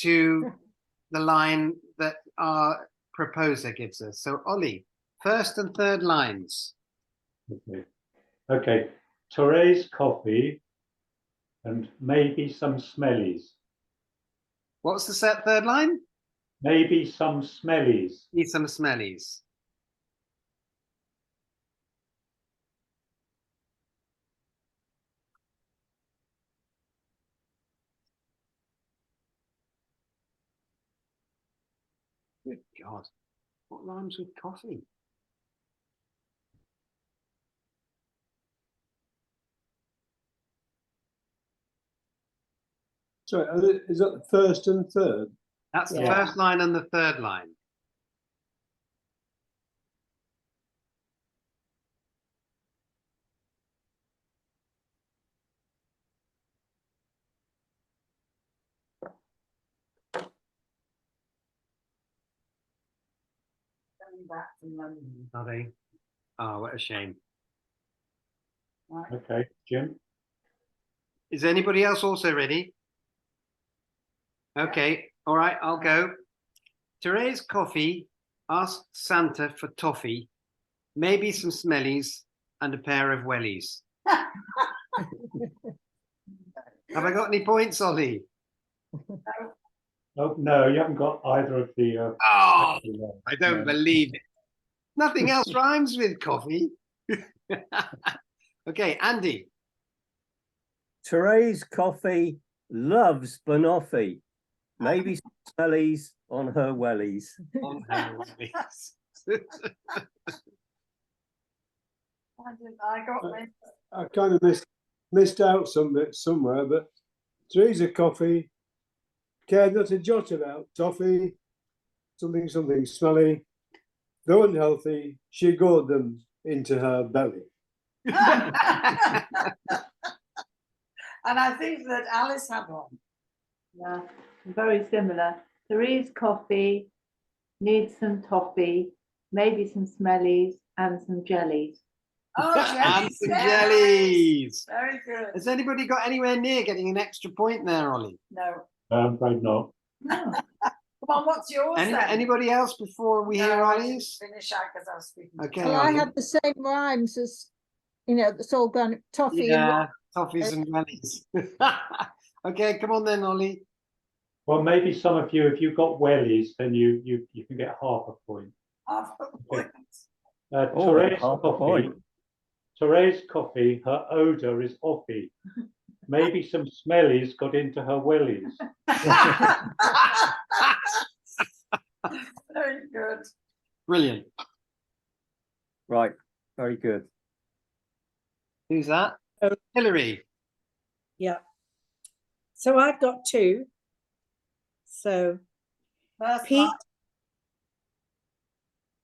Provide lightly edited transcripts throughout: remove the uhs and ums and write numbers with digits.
to the line that our proposer gives us. So Ollie, first and third lines. Okay. Therese coffee and maybe some smellies. What's the third line? Maybe some smellies. Need some smellies. Good God. What rhymes with coffee? Sorry, is that the first and third? That's the first line and the third line. Back from London. Are they? Oh, what a shame. Right. Okay, Jim. Is anybody else also ready? Okay, all right, I'll go. Therese Coffee asked Santa for toffee, maybe some smellies, and a pair of wellies. Have I got any points, Ollie? Oh no, you haven't got either of the. Oh, I don't believe it. Nothing else rhymes with coffee. Okay, Andy. Therese Coffee loves banoffee. Maybe some smellies on her wellies. On her wellies. I got this. I kind of missed out some bits somewhere, but Teresa Coffee cared not a jot about toffee, something smelly. Though unhealthy, she gored them into her belly. And I think that Alice had one. Yeah, very similar. Therese coffee, needs some toffee, maybe some smellies and some jellies. Oh, And jellies. some yes. jellies. Very good. Has anybody got anywhere near getting an extra point there, Ollie? No. I'm afraid not. Come on, what's yours then? Anybody else before we hear I didn't Ollie's? finish out because I was speaking. Okay. Well, I Ollie. had the same rhymes as, you know, it's all gone toffee Yeah, toffees and wellies. Okay, come on then, Ollie. Well, maybe some of you, if you've got wellies, then you can get half a point. Half a point. Therese half a coffee. point. Therese coffee. Her odor is offy. Maybe some smellies got into her wellies. Very good. Brilliant. Right, very good. Who's that? Oh. Hillary. Yeah. So I've got two. So First Pete. line.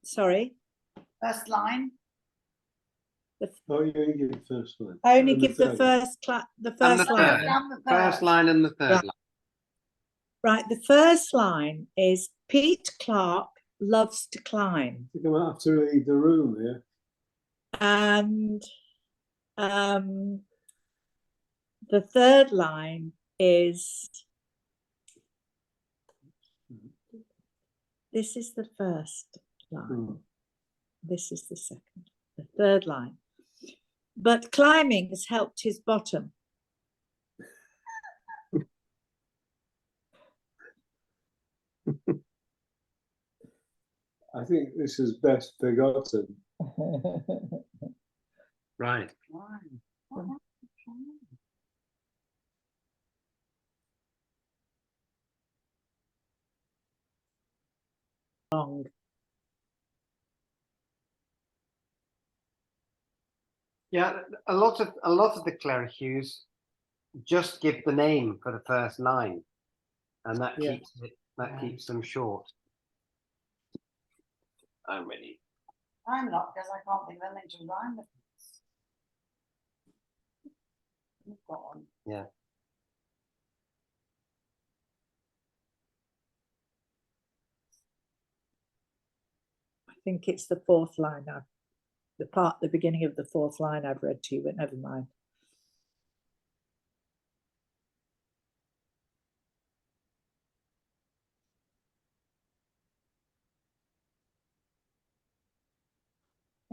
Sorry. First line. Oh, you only give the first line. I only And give the first And the line. third. And the third. First line and the third Right. line. Right. The first line is Pete Clark loves to climb. I think I might have to leave the room here. And the third line is, this is the first line. This is the second, the third line. But climbing has helped his bottom. I think this is best forgotten. Right. Wrong. Yeah, a lot of the Clerihews just give the name for the first line, and that Yeah. keeps them short. I'm ready. I'm not because I can't think of anything to rhyme with this. You've got one. Yeah. I think it's the fourth line. The beginning of the fourth line I've read to you, but never mind.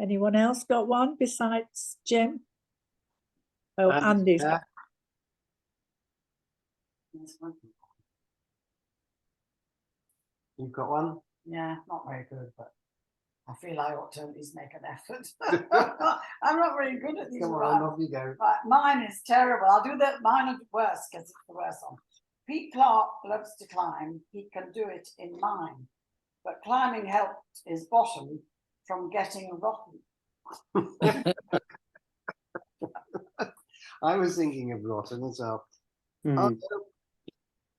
Anyone else got one besides Jim? Oh, And, Andy's. You've got one? Yeah, not very good, but I feel I ought to at least make an effort. I'm not very good at these. Come on, rhymes. off you go. Right, mine is terrible. I'll do that. Mine is worse because it's the worst one. Pete Clark loves to climb. He can do it in mine, but climbing helped his bottom from getting rotten. I was thinking of rotten as well. Hmm.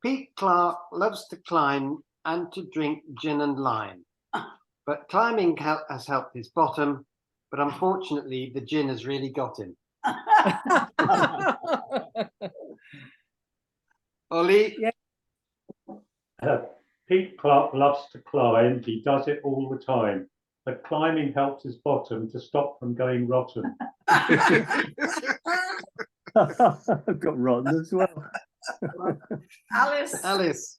Pete Clark loves to climb and to drink gin and lime, but climbing has helped his bottom, but unfortunately the gin has really got him. Ollie? Yeah. Pete Clark loves to climb. He does it all the time. But climbing helps his bottom to stop from going rotten. I've got rotten as well. Alice. Alice?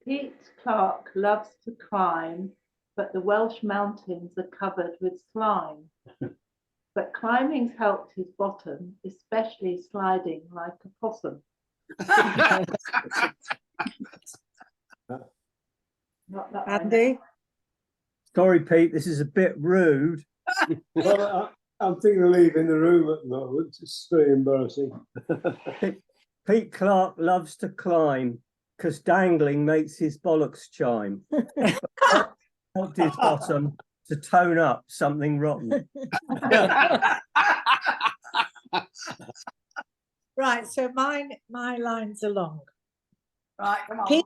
Pete Clark loves to climb, but the Welsh mountains are covered with slime. But climbing's helped his bottom, especially sliding like a possum. Not that I know. Andy? Sorry, Pete, this is a bit rude. Well, I'm thinking of leaving the room at the moment. It's very embarrassing. Pete Clark loves to climb because dangling makes his bollocks chime. Helped his bottom to tone up something rotten. Right, so my lines are long. Right, come on.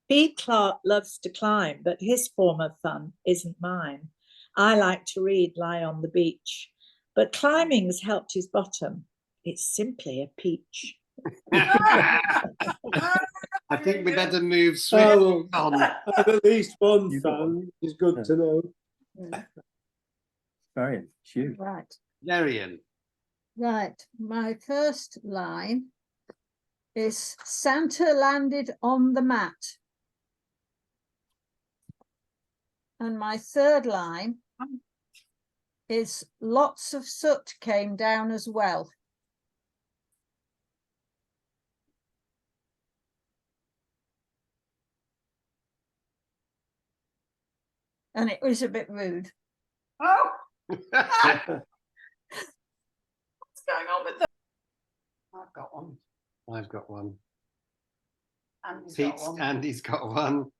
Pete Clark loves to climb, but his form of fun isn't mine. I like to read, lie on the beach, but climbing's helped his bottom. It's simply a peach. I think we better move swiftly on. I have at least one You got fan, one. which is good to know. Variant, shoot. Right, Darian? right. My first line is Santa landed on the mat. And my third line is lots of soot came down as well. And it was a bit rude. Oh, what's going on with that? I've got one. I've got one. Andy's got Pete's, one. Andy's got one.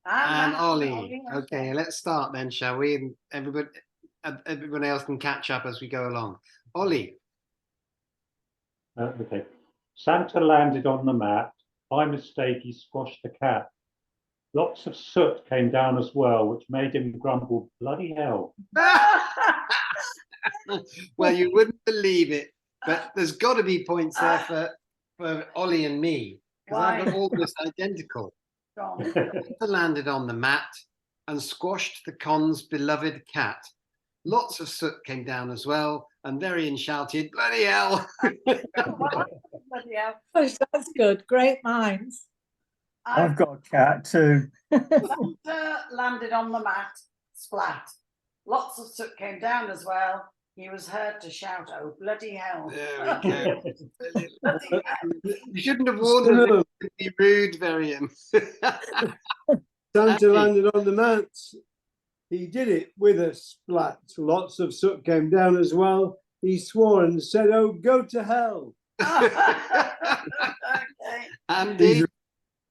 And And Ollie. Okay, let's start then, shall we? And everybody else can catch up as we go along. Ollie. Okay. Santa landed on the mat. By mistake, he squashed the cat. Lots of soot came down as well, which made him grumble, bloody hell. Well, you wouldn't believe it, but there's got to be points there for Ollie and me, because I've got almost identical. Santa landed on the mat and squashed the con's beloved cat. Lots of soot came down as well, and Varian shouted, bloody hell. Bloody hell. That's good, great minds. I've got a cat too. Santa landed on the mat, splat. Lots of soot came down as well. He was heard to shout, oh, bloody hell. There we go. Bloody hell. You shouldn't have warned us to be rude, Varian. Santa landed on the mat. He did it with a splat. Lots of soot came down as well. He swore and said, oh, go to hell. Okay. Andy.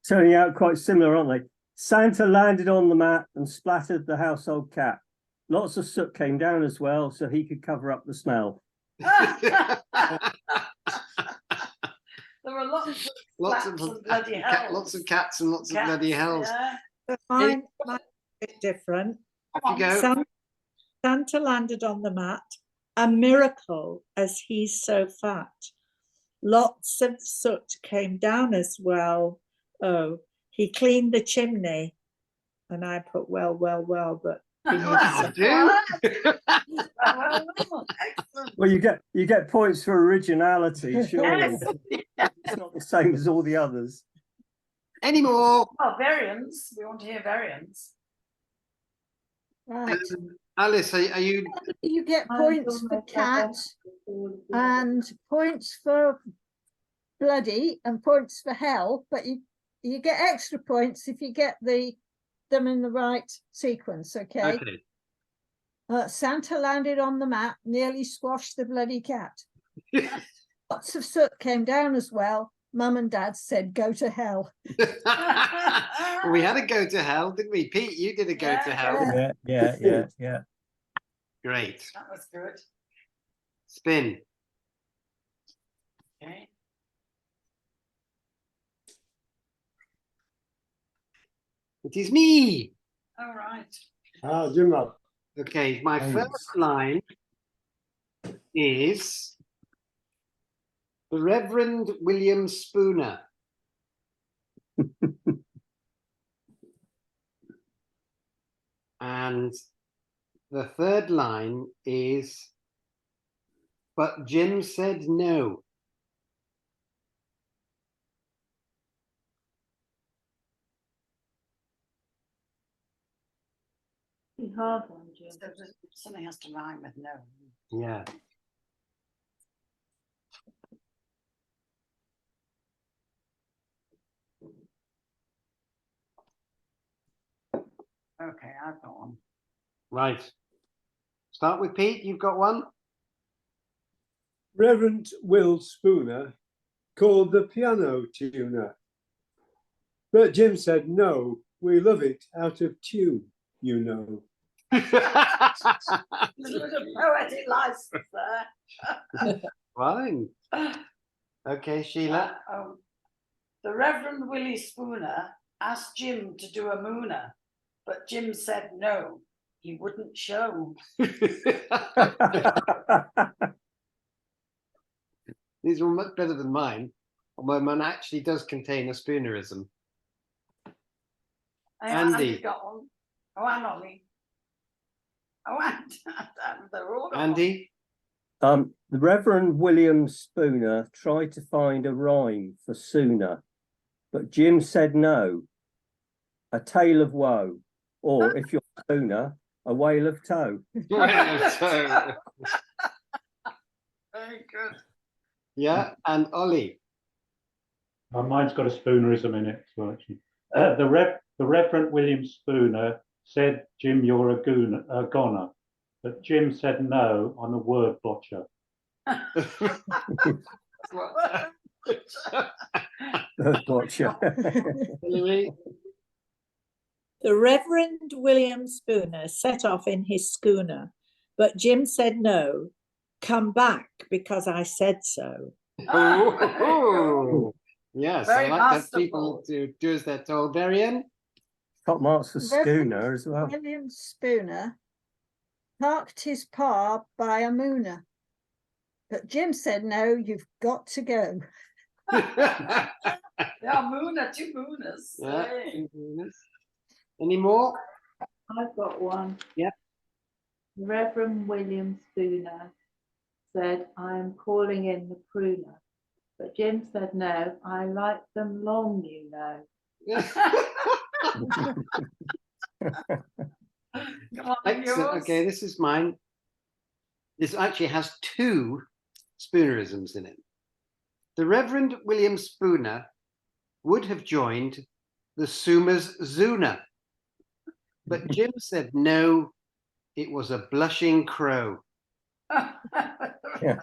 Turning out quite similar, aren't they? Santa landed on the mat and splattered the household cat. Lots of soot came down as well, so he could cover up the smell. There were lots of bloody hells. Lots of cats and lots of bloody hells. Yeah. Mine's a bit different. Off you go. Santa landed on the mat. A miracle, as he's so fat. Lots of soot came down as well. Oh, he cleaned the chimney. And I put well, but he needs Wow, some- dude. Excellent. Well, you get points for originality, surely. Yes. It's not the same as all the others. Any more? Well, variants. We want to hear variants. Right. Alice, are you? You get I'm points doing for my cat best with all of the and points for bloody and points for hell, but you get extra points if you get them in the right sequence. Okay. Santa landed on the mat, nearly squashed the bloody cat. Lots of soot came down as well. Mum and Dad said, "Go to hell." We had a go to hell, didn't we? Pete, you did a go to hell. Yeah. Great. That was good. Spin. Okay. It is me. All right. Ah, Jim lad. Okay, my Thanks. first line is the Reverend William Spooner. And the third line is, but Jim said no. pretty hard one, Jim. So something has to rhyme with no. Yeah. Okay, I've got one. Right. Start with Pete. You've got one. Reverend Will Spooner called the piano tuner. But Jim said, no, we love it out of tune, you know. There's a poetic license there. Fine. Okay, Sheila. The Reverend Willie Spooner asked Jim to do a mooner, but Jim said no, he wouldn't show. These are much better than mine. Although mine actually does contain a spoonerism. Andy. Andy's got one. Oh, and Ollie. Oh, and they're all got one. Andy. The Reverend William Spooner tried to find a rhyme for sooner, but Jim said no. A tale of woe, or if you're Spooner, a whale of tow. Very good. Yeah, and Ollie. Mine's got a Spoonerism in it as well, actually. The Reverend William Spooner said, Jim, you're a goner. But Jim said, no, I'm a word botcher. Gotcha. The Reverend William Spooner set off in his schooner, but Jim said no, come back because I said so. Oh, yes, Very I like that masterful. people to do as they're told. Darian. Top marks for Reverend Schooner as well. William Spooner parked his car by a mooner, but Jim said no, you've got to go. Yeah, mooner, two mooners. Yeah. Hey. Any more? I've got one. Yep. Reverend William Spooner said, I am calling in the pruner. But Jim said, no, I like them long, you know. Come on, Excellent. yours. Okay, this is mine. This actually has two Spoonerisms in it. The Reverend William Spooner would have joined the Suma's Zuna, but Jim said no, it was a blushing crow. Yeah.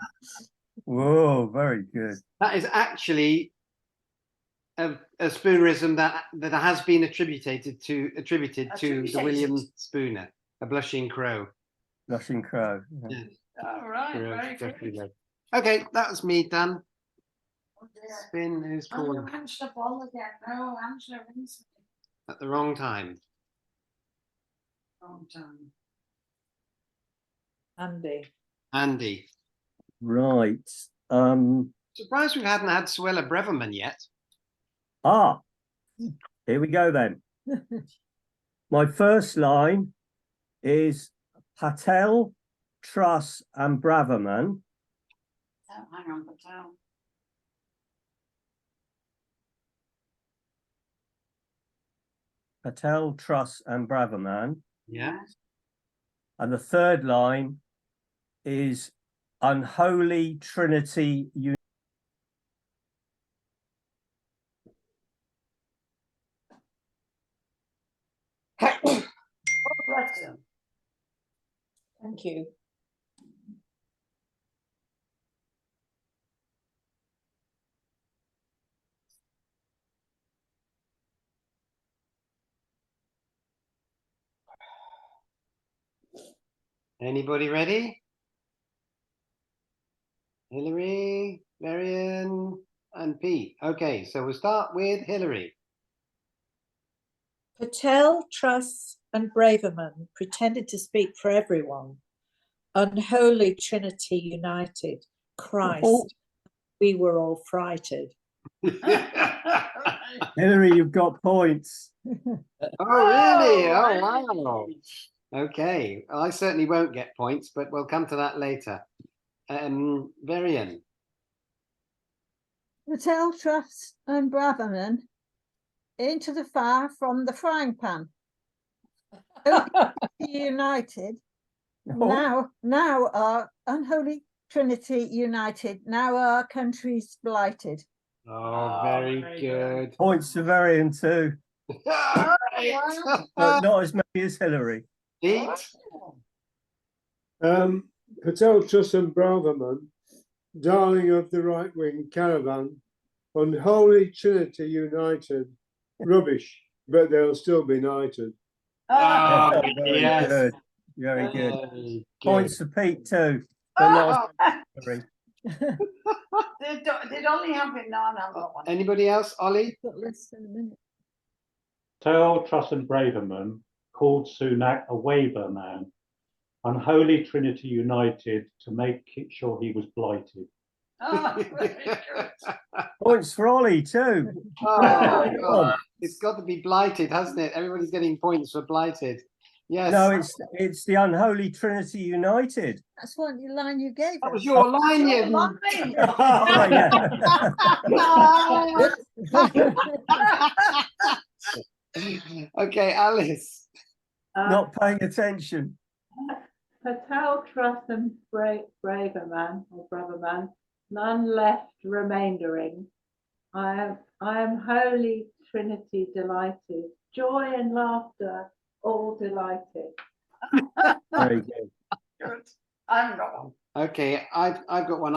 Whoa, very good. That is actually a Spoonerism that has been attributed to the William Spooner, a blushing crow. Blushing crow. Yeah. Yeah. All right, Crow, very definitely good. no. Okay, that was me done. Oh, dear. Spin, who's Oh, calling Angela Ball again. No, Angela wins. at the wrong time? Wrong time. Andy. Andy. Right. Surprised we hadn't had Suella Breverman yet. Here we go then. My first line is Patel, Truss and Braverman. Oh, hang on, Patel. Patel, Truss and Braverman Yeah. And the third line is Unholy Trinity God bless him. Thank you. Anybody ready? Hilary, Marion, and Pete. Okay, so we'll start with Hilary. Patel, Truss, and Braverman pretended to speak for everyone. Unholy Trinity united. Christ, we were all frighted. Hilary, you've got points. Oh, really? Oh, wow. Okay, I certainly won't get points, but we'll come to that later. Varian. Patel, Truss, and Braverman into the fire from the frying pan. United. Now our unholy Trinity united. Now our country's blighted. Oh, very good. Points to Varian too, but not as many as Hilary. Pete. Patel, Truss and Braverman, darling of the right wing caravan, unholy Trinity united. Rubbish, but they'll still be knighted. Oh, Very yes. good. Very good. Very good. Points to Pete too, but not as Hilary. They'd only have it now and I've got one. Anybody else? Ollie? Got less than a minute. Patel, Truss and Braverman called Sunak a waver man. Unholy Trinity united to make sure he was blighted. Oh, very good. Points for Ollie too. Oh, God. It's got to be blighted, hasn't it? Everybody's getting points for blighted. Yes. No, it's the Unholy Trinity United. That's one line you gave That was us. your line, Your you. line. Oh, yeah. Okay, Alice. Not paying attention. Patel, Truss, and Braverman, or Braverman, none left remaindering. I am Holy Trinity delighted, joy and laughter, all delighted. Very good. Good. I haven't got one. Okay, I've got one.